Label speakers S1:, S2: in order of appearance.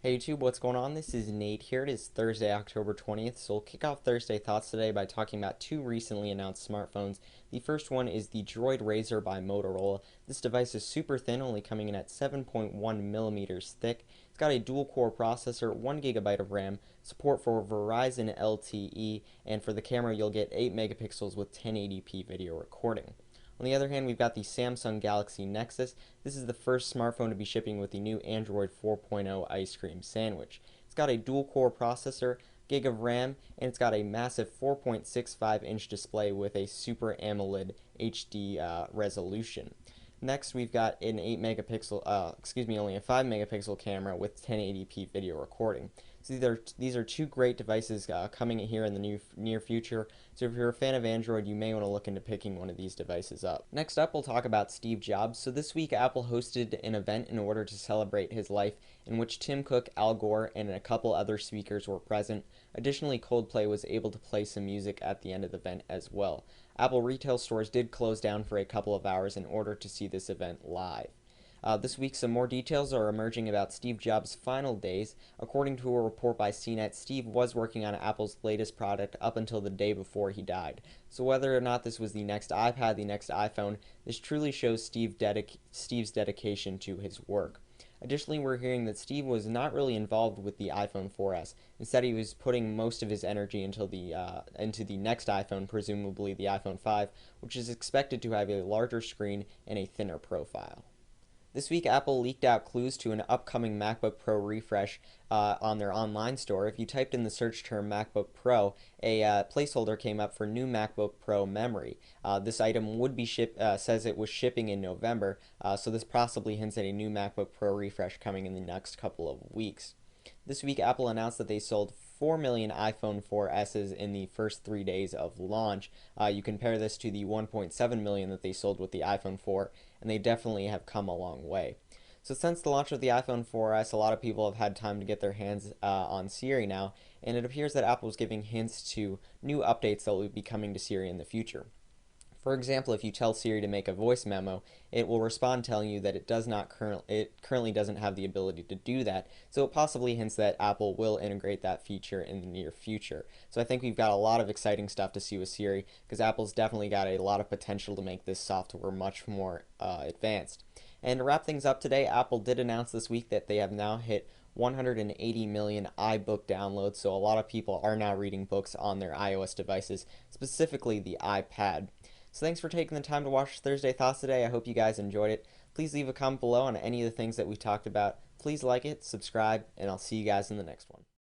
S1: Hey YouTube, what's going on? This is Nate here. It is Thursday, October 20th, so we'll kick off Thursday Thoughts today by talking about two recently announced smartphones. The first one is the Droid Razr by Motorola. This device is super thin, only coming in at 7.1 millimeters thick. It's got a dual-core processor, 1 gigabyte of RAM, support for Verizon LTE, and for the camera you'll get 8 megapixels with 1080p video recording. On the other hand, we've got the Samsung Galaxy Nexus. This is the first smartphone to be shipping with the new Android 4.0 ice cream sandwich. It's got a dual-core processor, gig of RAM, and it's got a massive 4.65-inch display with a Super AMOLED HD resolution. Next, we've got an 8 megapixel, only a 5 megapixel camera with 1080p video recording. So these are two great devices coming here in the near future. So if you're a fan of Android, you may want to look into picking one of these devices up. Next up, we'll talk about Steve Jobs. So this week, Apple hosted an event in order to celebrate his life, in which Tim Cook, Al Gore, and a couple other speakers were present. Additionally, Coldplay was able to play some music at the end of the event as well. Apple retail stores did close down for a couple of hours in order to see this event live. This week, some more details are emerging about Steve Jobs' final days. According to a report by CNET, Steve was working on Apple's latest product up until the day before he died. So whether or not this was the next iPad, the next iPhone, this truly shows Steve's dedication to his work. Additionally, we're hearing that Steve was not really involved with the iPhone 4S. Instead, he was putting most of his energy into the next iPhone, presumably the iPhone 5, which is expected to have a larger screen and a thinner profile. This week, Apple leaked out clues to an upcoming MacBook Pro refresh on their online store. If you typed in the search term MacBook Pro, a placeholder came up for new MacBook Pro memory. This item would be says it was shipping in November, so this possibly hints at a new MacBook Pro refresh coming in the next couple of weeks. This week, Apple announced that they sold 4 million iPhone 4Ss in the first 3 days of launch. You compare this to the 1.7 million that they sold with the iPhone 4, and they definitely have come a long way. So since the launch of the iPhone 4S, a lot of people have had time to get their hands on Siri now, and it appears that Apple is giving hints to new updates that will be coming to Siri in the future. For example, if you tell Siri to make a voice memo, it will respond telling you that it currently doesn't have the ability to do that, so it possibly hints that Apple will integrate that feature in the near future. So I think we've got a lot of exciting stuff to see with Siri, because Apple's definitely got a lot of potential to make this software much more advanced. And to wrap things up today, Apple did announce this week that they have now hit 180 million iBook downloads, so a lot of people are now reading books on their iOS devices, specifically the iPad. So thanks for taking the time to watch Thursday Thoughts today. I hope you guys enjoyed it. Please leave a comment below on any of the things that we talked about. Please like it, subscribe, and I'll see you guys in the next one.